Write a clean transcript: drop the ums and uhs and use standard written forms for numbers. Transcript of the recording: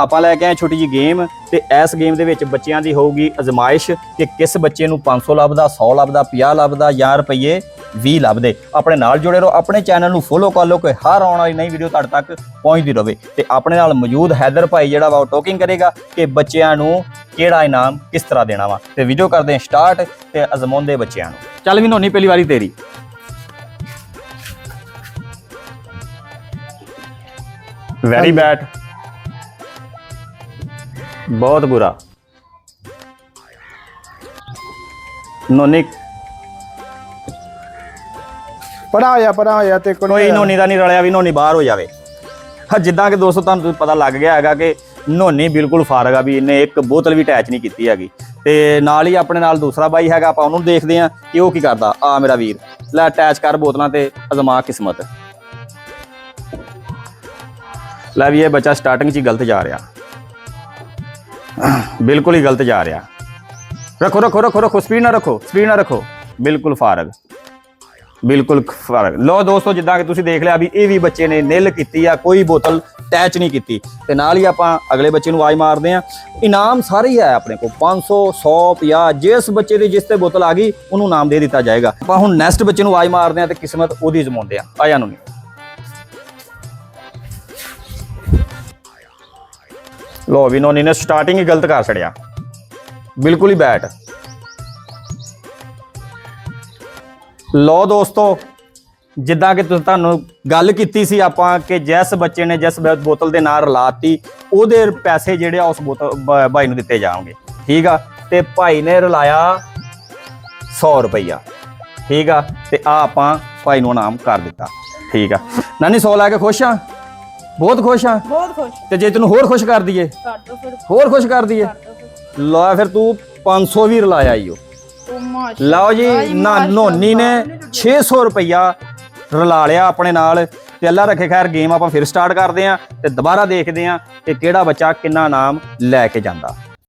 ਆਪਾਂ ਲੈ ਕੇ ਆਏ ਛੋਟੀ ਜੀ ਗੇਮ ਤੇ ਇਸ ਗੇਮ ਦੇ ਵਿੱਚ ਬੱਚਿਆਂ ਦੀ ਹੋਊਗੀ ਅਜ਼ਮਾਇਸ਼ ਕਿ ਕਿਸ ਬੱਚੇ ਨੂੰ 500 ਲੱਭਦਾ, 100 ਲੱਭਦਾ, 50 ਲੱਭਦਾ ਜਾਂ ਰੁਪਈਏ 20 ਲੱਭਦੇ। ਆਪਣੇ ਨਾਲ ਜੁੜੇ ਰਹੋ, ਆਪਣੇ ਚੈਨਲ ਨੂੰ ਫੋਲੋ ਕਰ ਲਓ ਕਿ ਹਰ ਆਉਣ ਵਾਲੀ ਨਈ ਵੀਡੀਓ ਤੁਹਾਡੇ ਤੱਕ ਪਹੁੰਚਦੀ ਰਹੇ। ਤੇ ਆਪਣੇ ਨਾਲ ਮੌਜੂਦ ਹੈਦਰ ਭਾਈ ਜਿਹੜਾ ਵਾ ਉਹ ਟੋਕਿੰਗ ਕਰੇਗਾ ਕਿ ਬੱਚਿਆਂ ਨੂੰ ਕਿਹੜਾ ਇਨਾਮ ਕਿਸ ਤਰ੍ਹਾਂ ਦੇਣਾ ਵਾ। ਤੇ ਵੀਡੀਓ ਕਰਦੇ ਹਾਂ ਸਟਾਰਟ ਤੇ ਅਜ਼ਮਾਉਂਦੇ ਬੱਚਿਆਂ ਨੂੰ। ਚੱਲ ਵੀ ਨੋਨੀ ਪਹਿਲੀ ਵਾਰੀ ਤੇਰੀ। ਵੈਰੀ ਬੈਡ, ਬਹੁਤ ਬੁਰਾ। ਨੋਨੀ ਪਰਾ ਹੋਇਆ ਤੇ ਕੋਈ ਨੋਨੀ ਦਾ ਨਹੀਂ ਰਲਿਆ ਵੀ ਨੋਨੀ ਬਾਹਰ ਹੋ ਜਾਵੇ। ਹਾਂ ਜਿੱਦਾਂ ਕਿ ਦੋਸਤੋ ਤੁਹਾਨੂੰ ਪਤਾ ਲੱਗ ਗਿਆ ਹੈਗਾ ਕਿ ਨੋਨੀ ਬਿਲਕੁਲ ਫਾਰਗ ਆ ਵੀ ਇਹਨੇ ਇੱਕ ਬੋਤਲ ਵੀ ਅਟੈਚ ਨਹੀਂ ਕੀਤੀ ਹੈਗੀ। ਤੇ ਨਾਲ ਹੀ ਆਪਣੇ ਨਾਲ ਦੂਸਰਾ ਬਾਈ ਹੈਗਾ, ਆਪਾਂ ਉਹਨੂੰ ਦੇਖਦੇ ਹਾਂ ਕਿ ਉਹ ਕੀ ਕਰਦਾ। ਆ ਮੇਰਾ ਵੀਰ ਲੈ ਅਟੈਚ ਕਰ ਬੋਤਲਾਂ ਤੇ ਅਜ਼ਮਾ ਕਿਸਮਤ। ਲੈ ਵੀ ਇਹ ਬੱਚਾ ਸਟਾਰਟਿੰਗ 'ਚ ਹੀ ਗਲਤ ਜਾ ਰਿਹਾ, ਬਿਲਕੁਲ ਹੀ ਗਲਤ ਜਾ ਰਿਹਾ। ਰੱਖੋ ਰੱਖੋ ਰੱਖੋ ਰੱਖੋ, ਸਪੀਡ ਨਾ ਰੱਖੋ, ਸਪੀਡ ਨਾ ਰੱਖੋ, ਬਿਲਕੁਲ ਫਾਰਗ, ਬਿਲਕੁਲ ਫਾਰਗ। ਲਓ ਦੋਸਤੋ ਜਿੱਦਾਂ ਕਿ ਤੁਸੀਂ ਦੇਖ ਲਿਆ ਵੀ ਇਹ ਵੀ ਬੱਚੇ ਨੇ ਨਿਲ ਕੀਤੀ ਆ, ਕੋਈ ਬੋਤਲ ਅਟੈਚ ਨਹੀਂ ਕੀਤੀ। ਤੇ ਨਾਲ ਹੀ ਆਪਾਂ ਅਗਲੇ ਬੱਚੇ ਨੂੰ ਆਵਾਜ਼ ਮਾਰਦੇ ਹਾਂ। ਇਨਾਮ ਸਾਰੇ ਹੀ ਹੈ ਆਪਣੇ ਕੋਲ 500, 100, 50। ਜਿਸ ਬੱਚੇ ਦੀ ਜਿਸ ਤੇ ਬੋਤਲ ਆ ਗਈ ਉਹਨੂੰ ਇਨਾਮ ਦੇ ਦਿੱਤਾ ਜਾਏਗਾ। ਆਪਾਂ ਹੁਣ ਨੈਕਸਟ ਬੱਚੇ ਨੂੰ ਆਵਾਜ਼ ਮਾਰਦੇ ਹਾਂ ਤੇ ਕਿਸਮਤ ਉਹਦੀ ਅਜ਼ਮਾਉਂਦੇ ਆ। ਆਇਆ ਨੂੰ ਲੋ ਵੀ ਨੋਨੀ ਨੇ ਸਟਾਰਟਿੰਗ ਹੀ ਗਲਤ ਕਰ ਛੜਿਆ, ਬਿਲਕੁਲ ਹੀ ਬੈਟ। ਲੋ ਦੋਸਤੋ ਜਿੱਦਾਂ ਕਿ ਤੁਹਾਨੂੰ ਗੱਲ ਕੀਤੀ ਸੀ ਆਪਾਂ ਕਿ ਜਿਸ ਬੱਚੇ ਨੇ ਜਿਸ ਬੋਤਲ ਦੇ ਨਾਲ ਰਲਾਤੀ ਉਹਦੇ ਪੈਸੇ ਜਿਹੜੇ ਆ ਉਸ ਬੋਤਲ ਭਾਈ ਨੂੰ ਦਿੱਤੇ ਜਾਣਗੇ, ਠੀਕ ਆ। ਤੇ ਭਾਈ ਨੇ ਰਲਾਇਆ 100 ਰੁਪਈਆ, ਠੀਕ ਆ। ਤੇ ਆ ਆਪਾਂ ਭਾਈ ਨੂੰ ਇਨਾਮ ਕਰ ਦਿੱਤਾ, ਠੀਕ ਆ। ਨਾਨੀ 100 ਲੈ ਕੇ ਖੁਸ਼ ਆ? ਬਹੁਤ ਖੁਸ਼ ਆ, ਬਹੁਤ ਖੁਸ਼। ਤੇ ਜੇ ਤੈਨੂੰ ਹੋਰ ਖੁਸ਼ ਕਰ ਦਈਏ, ਹੋਰ ਖੁਸ਼ ਕਰ ਦਈਏ, ਲਓ ਫਿਰ ਤੂੰ 500 ਵੀ ਰਲਾਇਆ ਈ ਓ। ਲਓ ਜੀ ਨਾ ਨੋਨੀ ਨੇ 600 ਰੁਪਈਆ ਰਲਾ ਲਿਆ ਆਪਣੇ ਨਾਲ। ਤੇ ਅੱਲਾ ਰੱਖੇ ਖੈਰ ਗੇਮ ਆਪਾਂ ਫਿਰ ਸਟਾਰਟ ਕਰਦੇ ਆਂ ਤੇ ਦੁਬਾਰਾ ਦੇਖਦੇ ਆਂ ਕਿ ਕਿਹੜਾ ਬੱਚਾ ਕਿੰਨਾ ਇਨਾਮ ਲੈ ਕੇ ਜਾਂਦਾ।